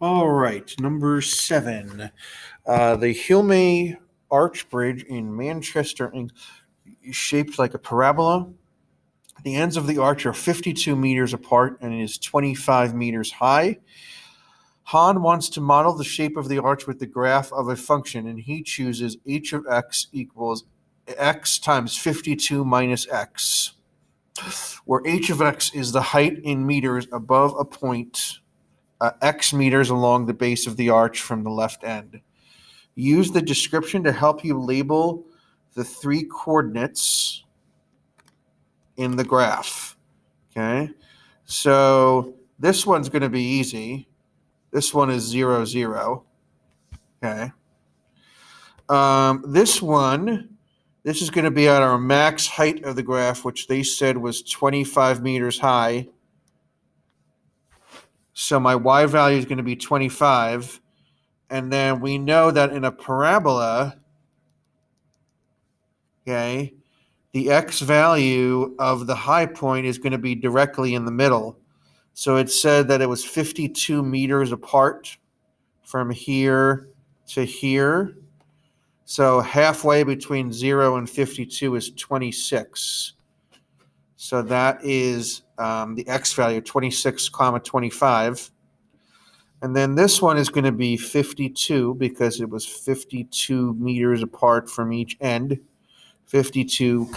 All right, number 7. The Hilme Arch Bridge in Manchester is shaped like a parabola. The ends of the arch are 52 meters apart and is 25 meters high. Han wants to model the shape of the arch with the graph of a function, and he chooses h of x equals x times 52 minus x, where h of x is the height in meters above a point x meters along the base of the arch from the left end. Use the description to help you label the 3 coordinates in the graph. Okay, so this one's going to be easy. This one is 0, 0. Okay. This is going to be at our max height of the graph, which they said was 25 meters high. So my y value is going to be 25. And then we know that in a parabola, okay, the x value of the high point is going to be directly in the middle. So it said that it was 52 meters apart from here to here. So halfway between 0 and 52 is 26. So that is the x value, 26, 25. And then this one is going to be 52 because it was 52 meters apart from each end, 52,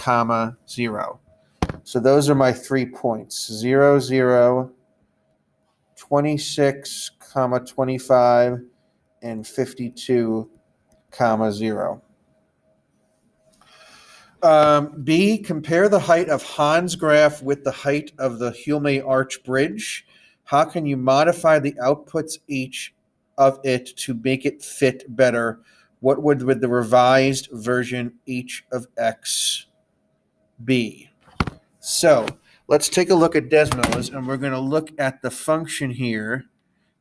0. So those are my 3 points, 0, 0, 26, 25, and 52, 0. B, compare the height of Han's graph with the height of the Hulme Arch Bridge. How can you modify the outputs each of it to make it fit better? What would the revised version h of x be? So let's take a look at Desmos, and we're going to look at the function here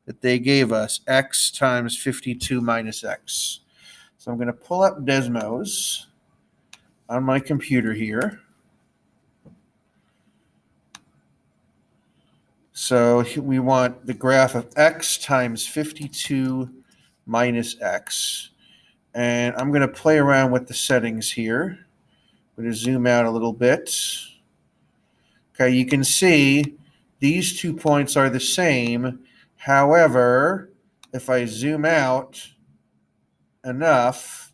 that they gave us, x times 52 minus x. So I'm going to pull up Desmos on my computer here. So we want the graph of x times 52 minus x. And I'm going to play around with the settings here. I'm going to zoom out a little bit. Okay, you can see these 2 points are the same. However, if I zoom out enough,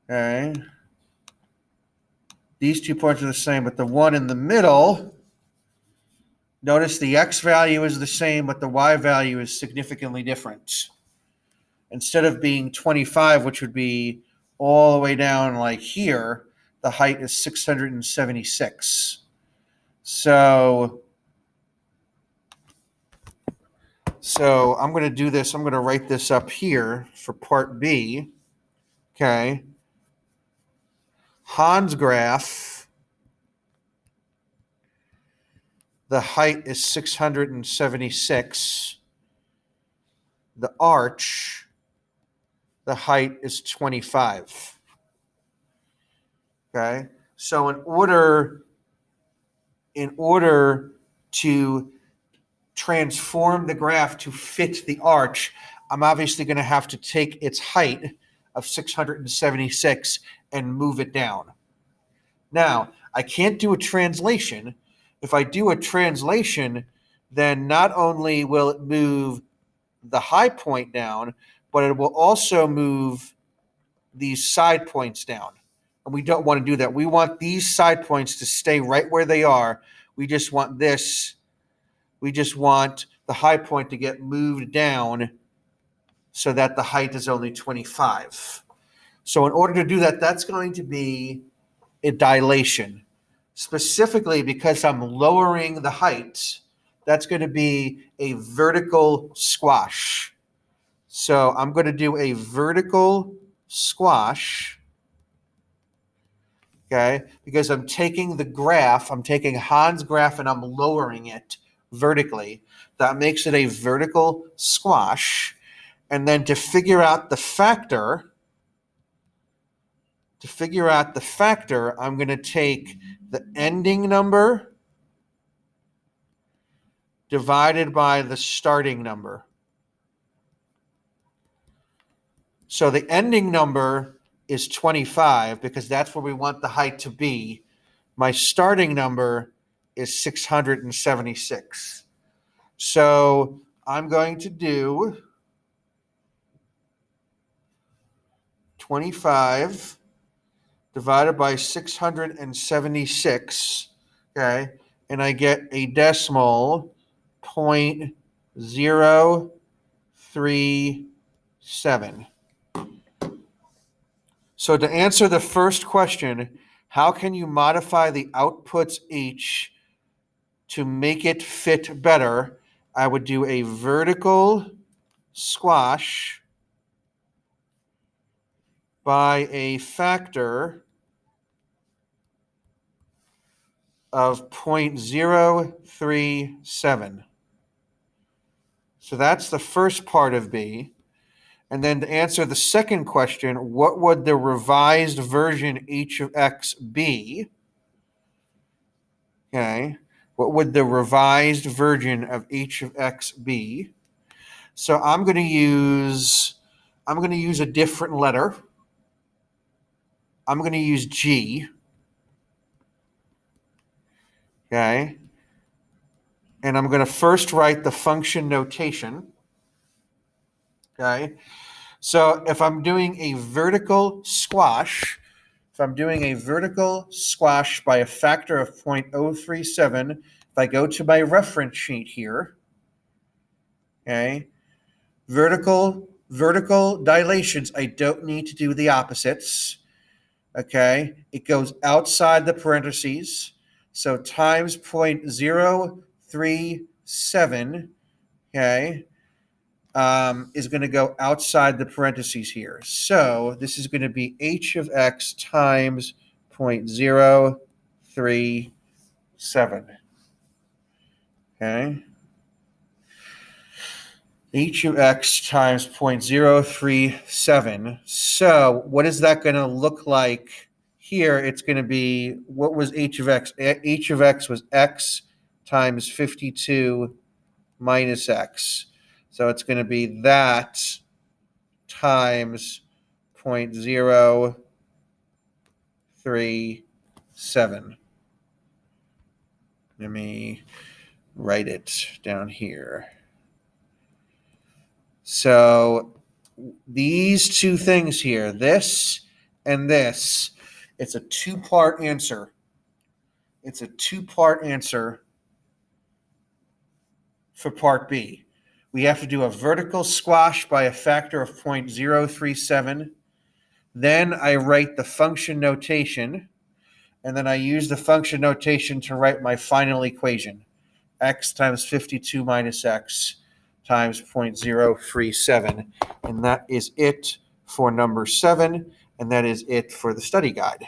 okay, these 2 points are the same, but the one in the middle, notice the x value is the same, but the y value is significantly different. Instead of being 25, which would be all the way down like here, the height is 676. So I'm going to do this. I'm going to write this up here for part B. Okay. Han's graph, the height is 676. The arch, the height is 25. Okay. So in order to transform the graph to fit the arch, I'm obviously going to have to take its height of 676 and move it down. Now, I can't do a translation. If I do a translation, then not only will it move the high point down, but it will also move these side points down. And we don't want to do that. We want these side points to stay right where they are. We just want the high point to get moved down so that the height is only 25. So in order to do that, that's going to be a dilation. Specifically because I'm lowering the height, that's going to be a vertical squash. So I'm going to do a vertical squash, okay, because I'm taking Han's graph and I'm lowering it vertically. That makes it a vertical squash. And then to figure out the factor, I'm going to take the ending number divided by the starting number. So the ending number is 25 because that's where we want the height to be. My starting number is 676. So I'm going to do 25 divided by 676, okay, and I get a decimal 0.037. So to answer the first question, how can you modify the outputs H to make it fit better? I would do a vertical squash by a factor of 0.037. So that's the first part of B. And then to answer the second question, what would the revised version H of X be? Okay. What would the revised version of H of X be? So I'm going to use a different letter. I'm going to use G. Okay. And I'm going to first write the function notation. Okay. So if I'm doing a vertical squash, by a factor of 0.037, if I go to my reference sheet here, okay, vertical dilations, I don't need to do the opposites. Okay, it goes outside the parentheses. So times 0.037, okay, is going to go outside the parentheses here. So this is going to be H of X times 0.037. Okay. H of X times 0.037. So what is that going to look like here? It's going to be, what was H of X? H of X was X times 52 minus X. So it's going to be that times 0.037. Let me write it down here. So these two things here, this and this, it's a two-part answer. It's a two-part answer for part B. We have to do a vertical squash by a factor of 0.037. Then I write the function notation, and then I use the function notation to write my final equation, x times 52 minus x times 0.037. And that is it for number 7, and that is it for the study guide.